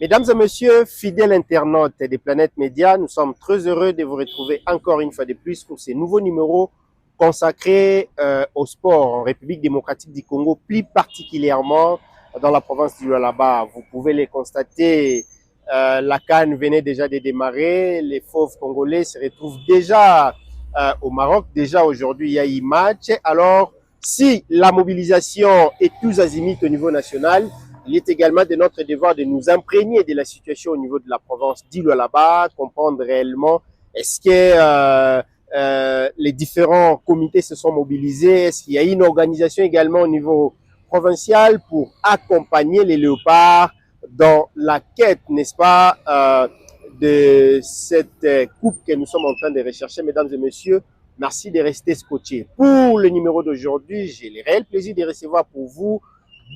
Mesdames et messieurs, fidèles internautes des Planètes Médias, nous sommes très heureux de vous retrouver encore une fois de plus pour ces nouveaux numéros consacrés au sport en République démocratique du Congo, plus particulièrement dans la province du Lualaba. Vous pouvez les constater, la CAN venait déjà de démarrer, les fauves congolais se retrouvent déjà au Maroc. Déjà aujourd'hui, il y a eu match. Alors, si la mobilisation est tous azimuts au niveau national, il est également de notre devoir de nous imprégner de la situation au niveau de la province du Lualaba, comprendre réellement est-ce que les différents comités se sont mobilisés, est-ce qu'il y a une organisation également au niveau provincial pour accompagner les léopards dans la quête, n'est-ce pas, de cette coupe que nous sommes en train de rechercher, mesdames et messieurs. Merci de rester scotchés. Pour le numéro d'aujourd'hui, j'ai le réel plaisir de recevoir pour vous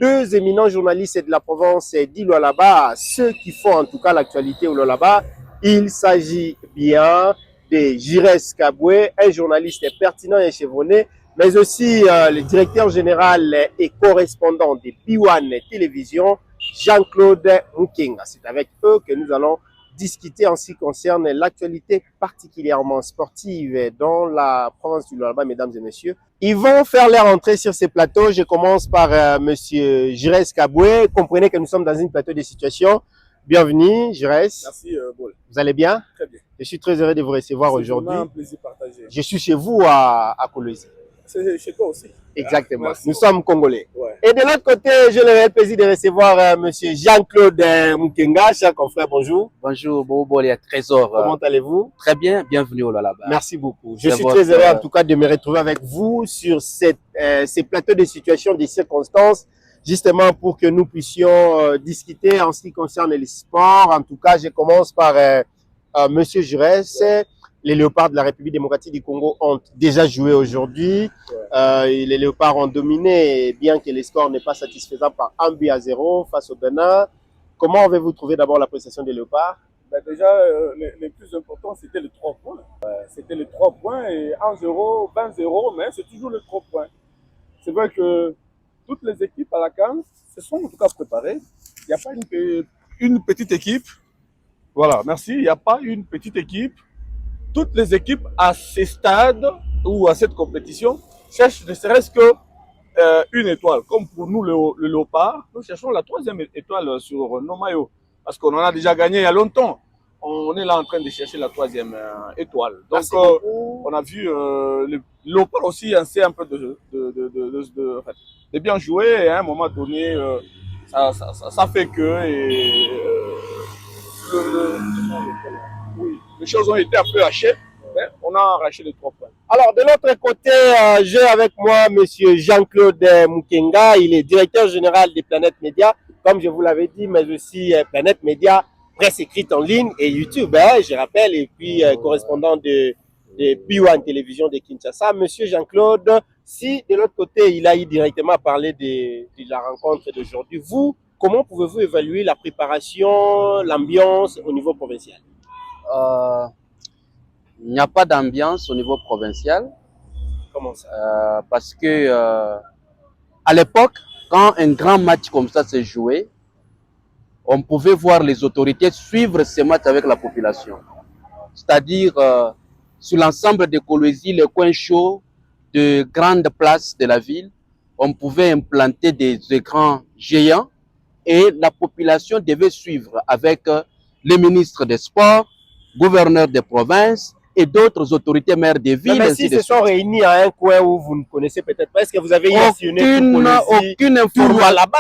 deux éminents journalistes de la province du Lualaba, ceux qui font en tout cas l'actualité au Lualaba. Il s'agit bien de Jires Kabwe, un journaliste pertinent et chevronné, mais aussi le directeur général et correspondant de P1 Télévision, Jean-Claude Mukenga. C'est avec eux que nous allons discuter en ce qui concerne l'actualité particulièrement sportive dans la province du Lualaba, mesdames et messieurs. Ils vont faire leur entrée sur ces plateaux. Je commence par monsieur Jires Kabwe. Comprenez que nous sommes dans une plateau de situation. Bienvenue, Jires. Merci, Bol. Vous allez bien? Très bien. Je suis très heureux de vous recevoir aujourd'hui. C'est un plaisir partagé. Je suis chez vous à Kolwezi. C'est chez toi aussi. Exactement. Merci. Nous sommes Congolais. Ouais. Et de l'autre côté, j'ai le réel plaisir de recevoir monsieur Jean-Claude Mukenga. Cher confrère, bonjour. Bonjour, Bobo, les trésors. Comment allez-vous? Très bien, bienvenue au Lualaba. Merci beaucoup. Je C'est suis votre- très heureux en tout cas de me retrouver avec vous sur ces plateaux de situation, des circonstances, justement pour que nous puissions discuter en ce qui concerne les sports. En tout cas, je commence par monsieur Jures. Les Léopards de la République démocratique du Congo ont déjà joué aujourd'hui. Et les Léopards ont dominé, bien que les scores n'est pas satisfaisant par 1-0 face au Bénin. Comment avez-vous trouvé d'abord la prestation des Léopards? Ben déjà, les plus importants, c'était les 3 points. C'était les 3 points et 1-0, 20-0, mais c'est toujours les 3 points. C'est vrai que toutes les équipes à la CAN se sont en tout cas préparées. Il n'y a pas une petite équipe. Voilà, merci. Il n'y a pas une petite équipe. Toutes les équipes à ces stades ou à cette compétition cherchent ne serait-ce que une étoile. Comme pour nous, le Léopard, nous cherchons la 3e étoile sur nos maillots. Parce qu'on en a déjà gagné il y a longtemps. On est là en train de chercher la 3e étoile. Donc, on a vu le Léopard aussi essayer un peu de bien jouer. Et à un moment donné, ça fait que oui, les choses ont été un peu hachées. Mais on a arraché les 3 points. Alors, de l'autre côté, j'ai avec moi monsieur Jean-Claude Mukenga. Il est directeur général des Planètes Médias, comme je vous l'avais dit, mais aussi Planètes Médias, presse écrite en ligne et YouTube, je rappelle, et puis correspondant de P1 Télévision de Kinshasa. Monsieur Jean-Claude, si de l'autre côté, il a eu directement parlé de la rencontre d'aujourd'hui, vous, comment pouvez-vous évaluer la préparation, l'ambiance au niveau provincial? Il n'y a pas d'ambiance au niveau provincial. Comment ça? Parce que à l'époque, quand un grand match comme ça s'est joué, on pouvait voir les autorités suivre ces matchs avec la population. C'est-à-dire sur l'ensemble de Kolwezi, les coins chauds de grandes places de la ville, on pouvait implanter des écrans géants et la population devait suivre avec les ministres des Sports, gouverneurs des provinces et d'autres autorités maires des villes. Mais si se sont réunis à un coin où vous ne connaissez peut-être pas, est-ce que vous avez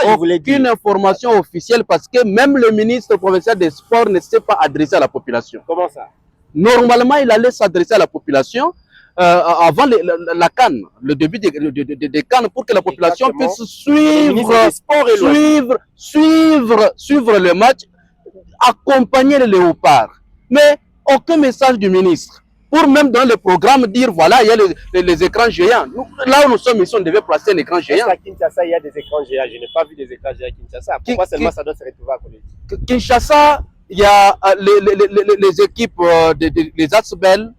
aucune information officielle parce que même le ministre provincial des Sports ne s'est pas adressé à la population. Comment ça? Normalement, il allait s'adresser à la population avant la CAN, le début des CAN, pour que la population puisse suivre le match, accompagner les léopards. Mais aucun message du ministre. Pour même dans le programme dire voilà, il y a les écrans géants. Là où nous sommes ici, on devait placer un écran géant. À Kinshasa, il y a des écrans géants. Je n'ai pas vu des écrans géants à Kinshasa. Pourquoi seulement ça doit se retrouver à Kolwezi? Kinshasa, il y a les équipes, les ASBEL,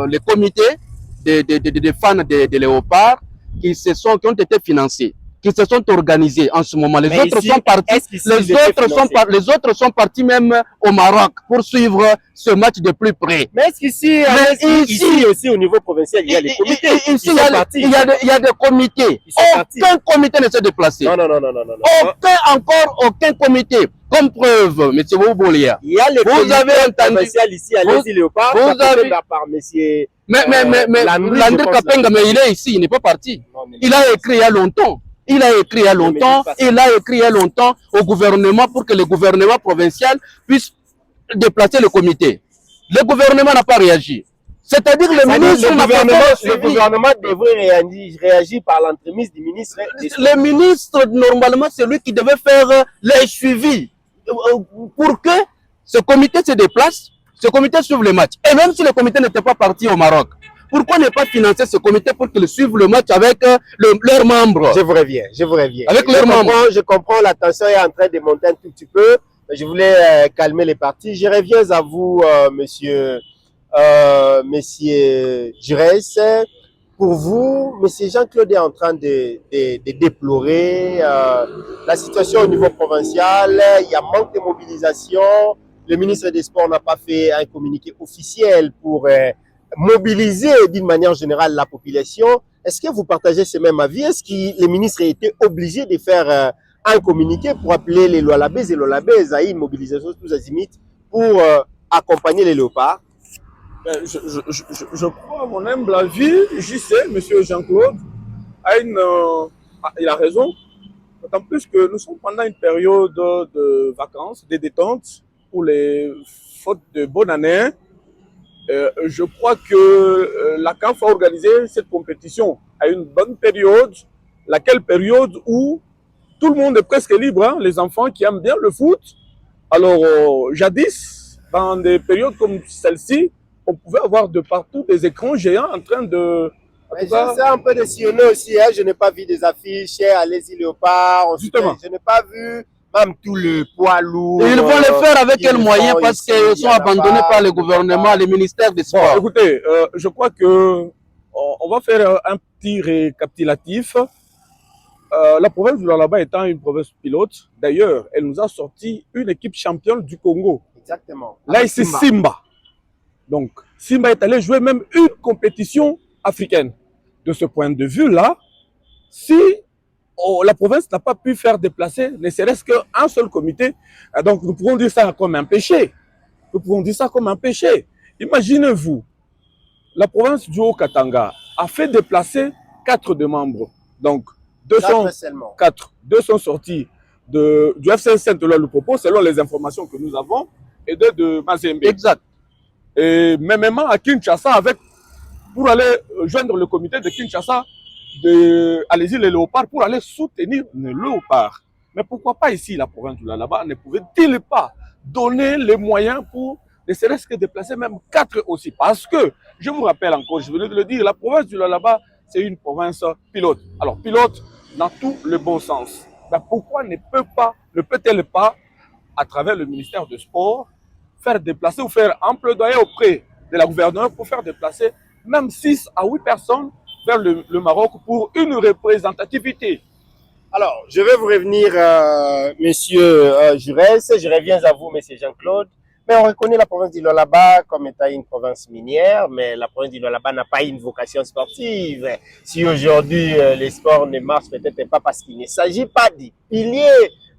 les comités des fans des léopards qui ont été financés. qui se sont organisés en ce moment. Les Mais autres ici, sont partis. est-ce qu'ici, ils étaient financés? Les autres sont partis même au Maroc pour suivre ce match de plus près. Mais est-ce qu'ici, ici aussi au niveau provincial, il y a des comités? Ici, il y a des comités. Aucun comité ne s'est déplacé. Non. Aucun comité. Comme preuve, M. Bouboulia. Il y a les comités provinciaux ici à Lézy Léopard. Vous avez par monsieur. Mais Landry Kapenga, mais il est ici, il n'est pas parti. Il a écrit il y a longtemps. Il a écrit il y a longtemps au gouvernement pour que le gouvernement provincial puisse déplacer le comité. Le gouvernement n'a pas réagi. C'est-à-dire le gouvernement devrait réagir par l'entremise du ministre. Le ministre, normalement, c'est lui qui devait faire les suivis pour que ce comité se déplace, ce comité suive le match. Et même si le comité n'était pas parti au Maroc, pourquoi ne pas financer ce comité pour qu'ils suivent le match avec leurs membres? Je vous reviens. Avec leurs membres. Je comprends, la tension est en train de monter un tout petit peu. Je voulais calmer les parties. Je reviens à vous, monsieur Giresse. Pour vous, monsieur Jean-Claude est en train de déplorer la situation au niveau provincial. Il y a manque de mobilisation. Le ministre des Sports n'a pas fait un communiqué officiel pour mobiliser d'une manière générale la population. Est-ce que vous partagez ce même avis? Est-ce que le ministre a été obligé de faire un communiqué pour appeler les Lualabés et Lualabés à une mobilisation tous azimuts pour accompagner les léopards? Je crois, à mon humble avis, j'y sais, monsieur Jean-Claude, il a raison. D'autant plus que nous sommes pendant une période de vacances, de détente pour les fautes de bonne année. Je crois que la CAF a organisé cette compétition à une bonne période, laquelle période où tout le monde est presque libre, hein, les enfants qui aiment bien le foot. Alors, jadis, dans des périodes comme celle-ci, on pouvait avoir de partout des écrans géants en train de... C'est un peu de sillonner aussi, hein. Je n'ai pas vu des affiches à Lézy Léopard. Justement. Je n'ai pas vu même tout le poids lourd. Et ils vont le faire avec quel moyen? Parce qu'ils sont abandonnés par le gouvernement, les ministères des Sports. Bon, écoutez, je crois que on va faire un petit récapitulatif. La province du Lualaba étant une province pilote, d'ailleurs, elle nous a sorti une équipe championne du Congo. Exactement. Là, c'est Simba. Donc, Simba est allé jouer même une compétition africaine. De ce point de vue-là, si la province n'a pas pu faire déplacer, ne serait-ce qu'un seul comité, donc nous pouvons dire ça comme un péché. Nous pouvons dire ça comme un péché. Imaginez-vous, la province du Haut-Katanga a fait déplacer 4 de membres. Donc, 200 sortis du FC Saint-Eloi-Lupopo, selon les informations que nous avons, et 2 de Mazembe. Exact. Et même à Kinshasa, pour aller joindre le comité de Kinshasa à les îles Léopard pour aller soutenir les léopards. Mais pourquoi pas ici, la province du Lualaba, ne pouvait-il pas donner les moyens pour ne serait-ce que déplacer même 4 aussi? Parce que, je vous rappelle encore, je venais de le dire, la province du Lualaba, c'est une province pilote. Alors, pilote dans tout le bon sens. Ben, pourquoi ne peut-elle pas, à travers le ministère des Sports, faire déplacer ou faire un plaidoyer auprès de la gouverneure pour faire déplacer même 6 à 8 personnes vers le Maroc pour une représentativité? Alors, je vais vous revenir, monsieur Giresse. Je reviens à vous, monsieur Jean-Claude. Mais on reconnaît la province du Lualaba comme étant une province minière, mais la province du Lualaba n'a pas une vocation sportive. Si aujourd'hui les sports ne marchent peut-être pas parce qu'il ne s'agit pas du pilier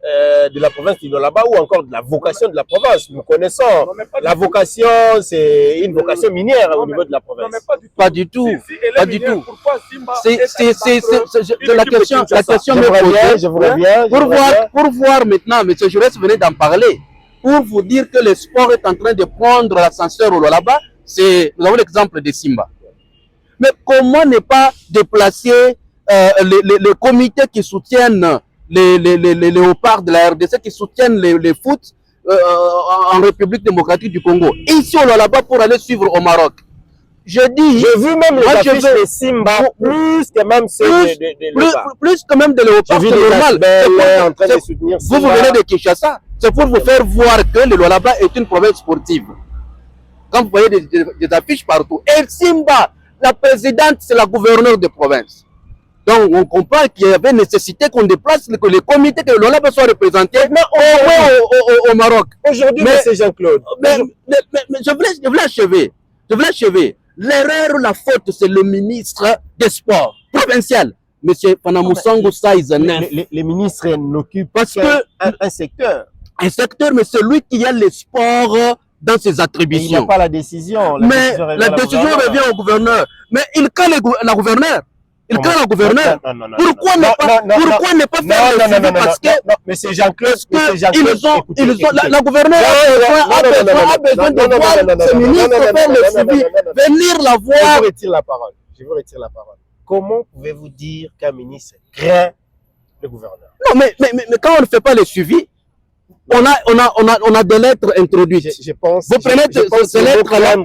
de la province du Lualaba ou encore de la vocation de la province. Nous connaissons la vocation, c'est une vocation minière au niveau de la province. Pas du tout. Pas du tout. C'est la question je vous reviens. Pour voir maintenant, M. Giresse venait d'en parler, pour vous dire que le sport est en train de prendre l'ascenseur au Lualaba, nous avons l'exemple de Simba. Mais comment ne pas déplacer les comités qui soutiennent les léopards de la RDC, qui soutiennent les foot en République démocratique du Congo, ici au Lualaba pour aller suivre au Maroc? J'ai vu même les affiches de Simba, plus que même ceux de léopards. Plus que même de léopards, c'est normal. Vous venez de Kinshasa, c'est pour vous faire voir que le Lualaba est une province sportive. Quand vous voyez des affiches partout. Et Simba, la présidente, c'est la gouverneure de province. Donc, on comprend qu'il y avait nécessité qu'on déplace, que les comités, que l'OLAB soit représenté au Maroc. Aujourd'hui, M. Jean-Claude. Mais je voulais achever. Je voulais achever. L'erreur, la faute, c'est le ministre des Sports provincial. M. Fanamoussango Saïzanen. Les ministres n'occupent qu'un secteur. Un secteur, mais c'est lui qui a les sports dans ses attributions. Il n'y a pas la décision. Mais la décision revient au gouverneur. Mais il calme la gouverneure. Il calme la gouverneure. Pourquoi ne pas faire le suivi? Parce que Monsieur Jean-Claude, la gouverneure a besoin de voir ce ministre faire le suivi, venir la voir. Je vous retire la parole. Je vous retire la parole. Comment pouvez-vous dire qu'un ministre craint le gouverneur? Non, mais quand on ne fait pas le suivi, on a des lettres introduites. Je pense. Vous prenez ces lettres-là, vous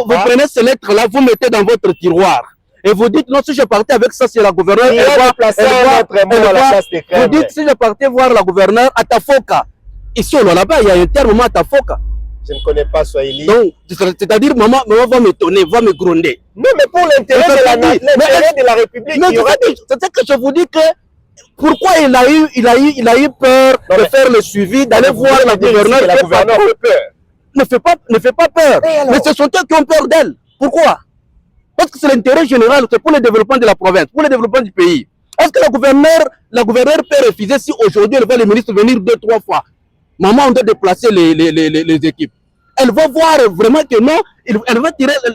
prenez ces lettres-là, vous mettez dans votre tiroir. Et vous dites, non, si je partais avec ça, c'est la gouverneure. Vous dites, si je partais voir la gouverneure à Tafoka. Ici, là-bas, il y a un terme à Tafoka. Je ne connais pas Swahili. Donc, c'est-à-dire, maman va m'étonner, va me gronder. Non, mais pour l'intérêt de la République, c'est que je vous dis que pourquoi il a eu peur de faire le suivi, d'aller voir la gouverneure. La gouverneure a peur. Ne fait pas peur. Mais ce sont eux qui ont peur d'elle. Pourquoi? Parce que c'est l'intérêt général, c'est pour le développement de la province, pour le développement du pays. Est-ce que la gouverneure peut refuser si aujourd'hui elle veut le ministre venir 2-3 fois? Maman, on doit déplacer les équipes. Elle va voir vraiment que non, elle va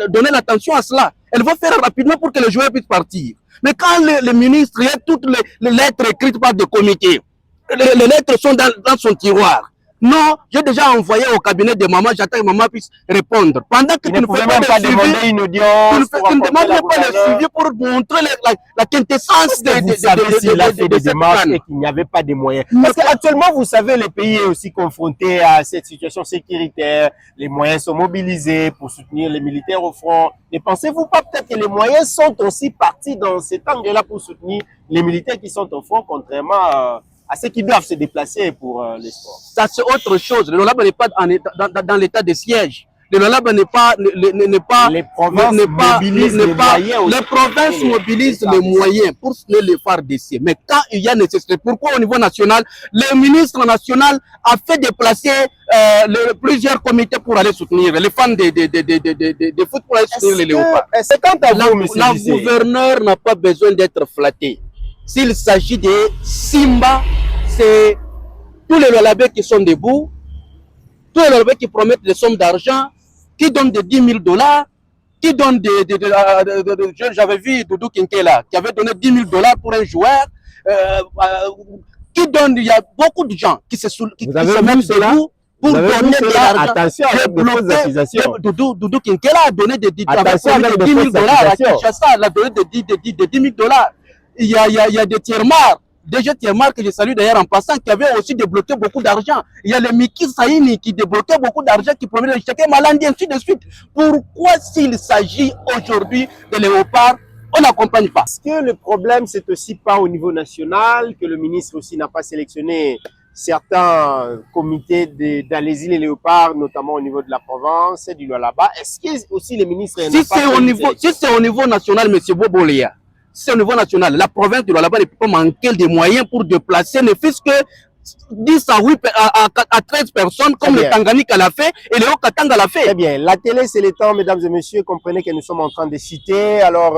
donner l'attention à cela. Elle va faire rapidement pour que les joueurs puissent partir. Mais quand le ministre, il y a toutes les lettres écrites par des comités, les lettres sont dans son tiroir. Non, j'ai déjà envoyé au cabinet de maman, j'attends que maman puisse répondre. Pendant que tu ne fais pas le suivi, une audience, tu ne demandes même pas le suivi pour montrer la quintessence des démarches et qu'il n'y avait pas de moyens. Parce qu'actuellement, vous savez, le pays est aussi confronté à cette situation sécuritaire. Les moyens sont mobilisés pour soutenir les militaires au front. Ne pensez-vous pas peut-être que les moyens sont aussi partis dans cet angle-là pour soutenir les militaires qui sont au front, contrairement à ceux qui doivent se déplacer pour les sports? Ça, c'est autre chose. Le LOLAB n'est pas dans l'état de siège. Le LOLAB n'est pas... Les provinces mobilisent les moyens. Les provinces mobilisent les moyens pour soutenir les phares d'essai. Mais quand il y a nécessité, pourquoi au niveau national, le ministre national a fait déplacer plusieurs comités pour aller soutenir les fans de foot pour aller soutenir les léopards? C'est quant à vous, monsieur La gouverneure n'a pas besoin d'être flatté. S'il s'agit de Simba, c'est tous les Lolabés qui sont debout, tous les Lolabés qui promettent des sommes d'argent, qui donnent des 10 000 $, qui donnent j'avais vu Doudou Kinkela, qui avait donné 10 000 $ pour un joueur, qui donne, il y a beaucoup de gens qui se mettent debout pour donner de l'argent. Attention avec de fausses accusations. Doudou Kinkela a donné des 10 000 $ à Kinshasa, il a donné des 10 000 $. Il y a des tiers-marques, que je salue d'ailleurs en passant, qui avaient aussi débloqué beaucoup d'argent. Il y a le Miki Saïni qui débloquait beaucoup d'argent, qui promettait de checker Malandi, ainsi de suite. Pourquoi, s'il s'agit aujourd'hui de léopards, on n'accompagne pas? Est-ce que le problème, c'est aussi pas au niveau national, que le ministre aussi n'a pas sélectionné certains comités d'Alésie les léopards, notamment au niveau de la Provence, du Lualaba? Est-ce que aussi les ministres... Si c'est au niveau national, M. Boboléa, c'est au niveau national. La province de Lualaba ne peut pas manquer des moyens pour déplacer, ne fût-ce que 10 à 13 personnes, comme le Tanganyika l'a fait et le Haut-Katanga l'a fait. Très bien. La télé, c'est le temps, mesdames et messieurs. Comprenez que nous sommes en train de citer. Alors,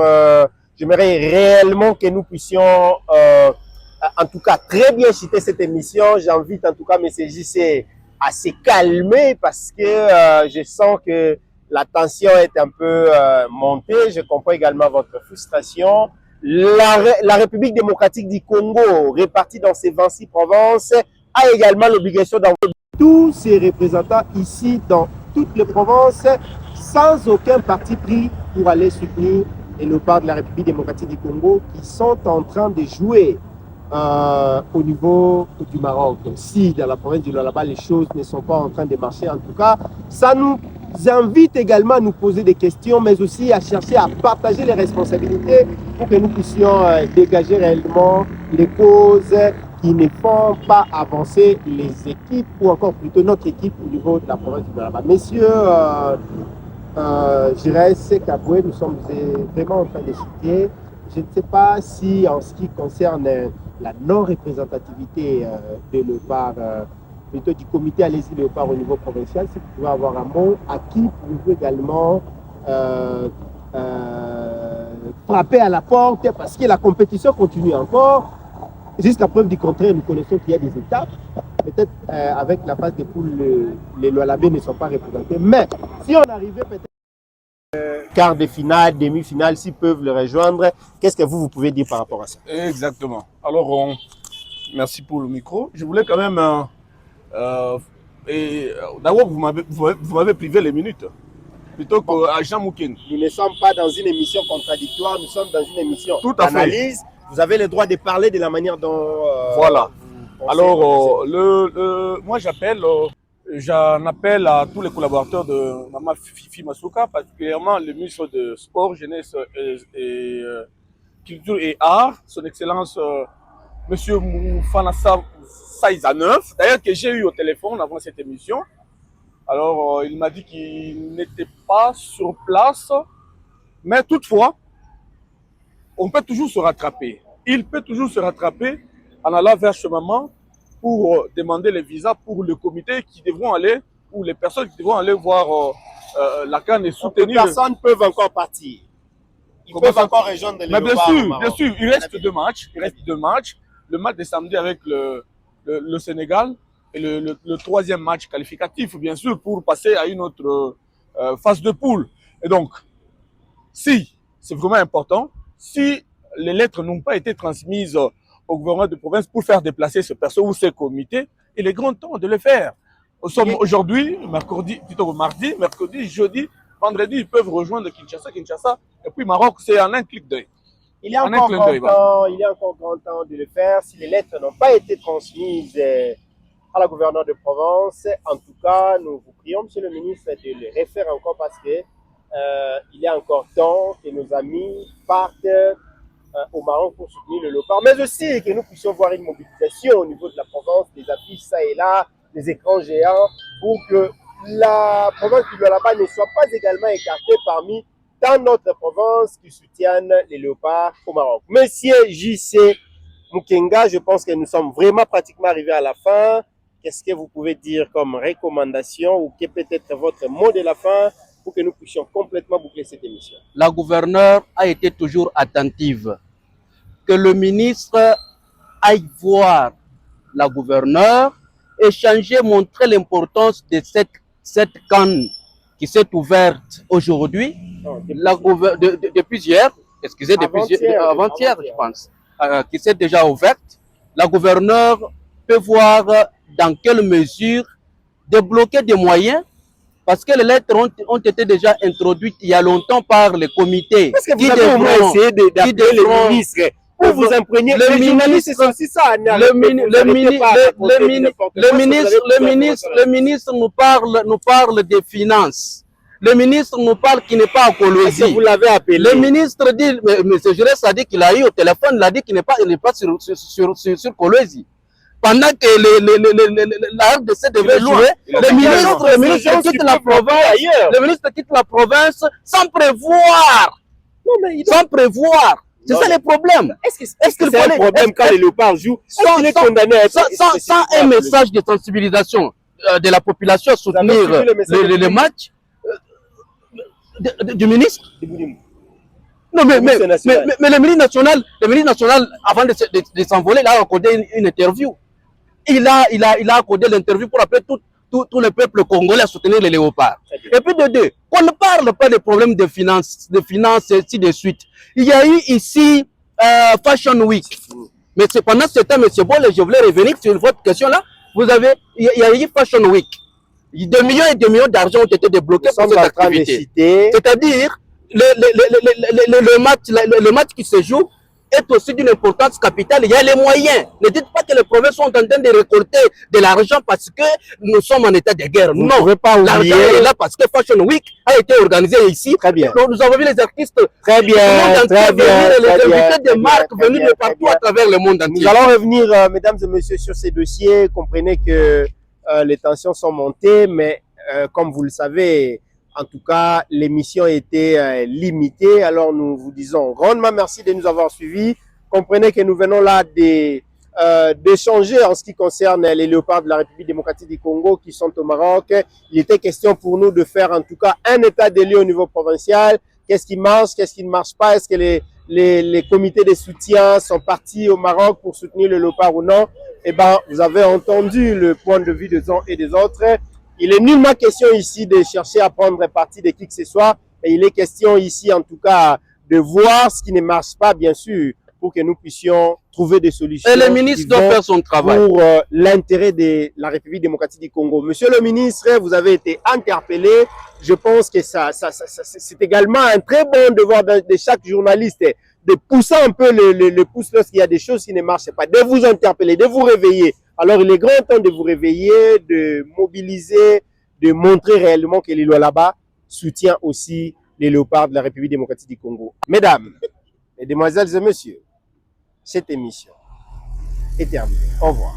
j'aimerais réellement que nous puissions, en tout cas, très bien citer cette émission. J'invite en tout cas M. JC à se calmer parce que je sens que la tension est un peu montée. Je comprends également votre frustration. La République démocratique du Congo, répartie dans ses 26 provinces, a également l'obligation d'envoyer tous ses représentants ici dans toutes les provinces, sans aucun parti pris, pour aller soutenir les léopards de la République démocratique du Congo qui sont en train de jouer au niveau du Maroc. Si dans la province du Lualaba, les choses ne sont pas en train de marcher, en tout cas, ça nous invite également à nous poser des questions, mais aussi à chercher à partager les responsabilités pour que nous puissions dégager réellement les causes qui ne font pas avancer les équipes, ou encore plutôt notre équipe au niveau de la province du Lualaba. Messieurs, Giresse, Kaboué, nous sommes vraiment en train de citer je ne sais pas si en ce qui concerne la non-représentativité de Léopard, plutôt du comité Allez-y Léopard au niveau provincial, si vous pouvez avoir un mot, à qui pouvez-vous également frapper à la porte, parce que la compétition continue encore. Jusqu'à preuve du contraire, nous connaissons qu'il y a des étapes. Peut-être avec la phase des poules, les Lualabés ne sont pas représentés. Mais si on arrivait peut-être quart de finale, demi-finale, s'ils peuvent le rejoindre, qu'est-ce que vous pouvez dire par rapport à ça? Exactement. Alors, merci pour le micro. Je voulais quand même... d'abord, vous m'avez privé les minutes. Plutôt qu'à Jean Moukine. Nous ne sommes pas dans une émission contradictoire, nous sommes dans une émission d'analyse. Vous avez le droit de parler de la manière dont... voilà. Alors, moi j'en appelle à tous les collaborateurs de Maman Fifi Masuka, particulièrement le ministre de Sport, Jeunesse et Culture et Art, son Excellence Monsieur Moufanassa Saïzaneuf, d'ailleurs que j'ai eu au téléphone avant cette émission. Alors, il m'a dit qu'il n'était pas sur place, mais toutefois, on peut toujours se rattraper. Il peut toujours se rattraper en allant vers ce moment pour demander les visas pour le comité qui devront aller, ou les personnes qui devront aller voir la CAN et soutenir. Les personnes peuvent encore partir. Ils peuvent encore rejoindre les Léopards. Bien sûr, il reste deux matchs. Le match de samedi avec le Sénégal et le troisième match qualificatif, bien sûr, pour passer à une autre phase de poule. Et donc, si c'est vraiment important, si les lettres n'ont pas été transmises au gouvernement de province pour faire déplacer ce perso ou ces comités, il est grand temps de le faire. Nous sommes aujourd'hui, mardi, mercredi, jeudi, vendredi, ils peuvent rejoindre Kinshasa, et puis Maroc, c'est en un clic d'œil. Il est encore grand temps de le faire. Si les lettres n'ont pas été transmises à la gouverneure de Provence, en tout cas, nous vous prions, Monsieur le ministre, de le refaire encore parce que il est encore temps que nos amis partent au Maroc pour soutenir le Léopard, mais aussi que nous puissions voir une mobilisation au niveau de la province, des affiches ça et là, des écrans géants, pour que la province du Lualaba ne soit pas également écartée parmi tant d'autres provinces qui soutiennent les Léopards au Maroc. Monsieur JC Mukenga, je pense que nous sommes vraiment pratiquement arrivés à la fin. Qu'est-ce que vous pouvez dire comme recommandation ou quel peut être votre mot de la fin pour que nous puissions complètement boucler cette émission? La gouverneure a été toujours attentive. Que le ministre aille voir la gouverneure, échanger, montrer l'importance de cette canne qui s'est ouverte aujourd'hui, depuis hier, avant-hier, je pense, qui s'est déjà ouverte. La gouverneure peut voir dans quelle mesure débloquer des moyens, parce que les lettres ont été déjà introduites il y a longtemps par les comités. Est-ce que vous avez au moins essayé d'appeler les ministres pour vous imprégner? Le ministre nous parle des finances. Le ministre nous parle qu'il n'est pas à Kolwezi. Est-ce que vous l'avez appelé? Le ministre dit, M. Jurès a dit qu'il a eu au téléphone, il a dit qu'il n'est pas sur Kolwezi. Pendant que la RDC devait jouer, le ministre quitte la province, le ministre quitte la province sans prévoir. Sans prévoir. C'est ça le problème. Est-ce que c'est un problème quand les Léopards jouent sans un message de sensibilisation de la population à soutenir le match du ministre? Non, mais le ministre national, avant de s'envoler, il a accordé une interview. Il a accordé l'interview pour appeler tout le peuple congolais à soutenir les Léopards. Et puis de deux, qu'on ne parle pas des problèmes de finances, et ainsi de suite. Il y a eu ici Fashion Week. Mais pendant ce temps, M. Bolle, je voulais revenir sur votre question là. Il y a eu Fashion Week. 2 millions et 2 millions d'argent ont été débloqués pour cette activité. C'est-à-dire, le match qui se joue est aussi d'une importance capitale. Il y a les moyens. Ne dites pas que les provinces sont en train de récolter de l'argent parce que nous sommes en état de guerre. Vous non, l'argent est là parce que Fashion Week a été organisé ici. Très bien. Nous avons vu les artistes, très bien, les invités de marques venus de partout à travers le monde entier. Nous allons revenir, mesdames et messieurs, sur ces dossiers. Comprenez que les tensions sont montées, mais comme vous le savez, En tout cas, l'émission était limitée. Alors, nous vous disons grandement merci de nous avoir suivis. Comprenez que nous venons là d'échanger en ce qui concerne les léopards de la République démocratique du Congo qui sont au Maroc. Il était question pour nous de faire en tout cas un état des lieux au niveau provincial. Qu'est-ce qui marche, qu'est-ce qui ne marche pas? Est-ce que les comités de soutien sont partis au Maroc pour soutenir le léopard ou non? Eh bien, vous avez entendu le point de vue des uns et des autres. Il est nullement question ici de chercher à prendre parti de qui que ce soit. Et il est question ici, en tout cas, de voir ce qui ne marche pas, bien sûr, pour que nous puissions trouver des solutions. Et le ministre doit faire son travail. Pour l'intérêt de la République démocratique du Congo. Monsieur le ministre, vous avez été interpellé. Je pense que c'est également un très bon devoir de chaque journaliste de pousser un peu le pouce lorsqu'il y a des choses qui ne marchent pas, de vous interpeller, de vous réveiller. Alors, il est grand temps de vous réveiller, de mobiliser, de montrer réellement que l'île là-bas soutient aussi les léopards de la République démocratique du Congo. Mesdames, Mesdemoiselles et messieurs, cette émission est terminée. Au revoir.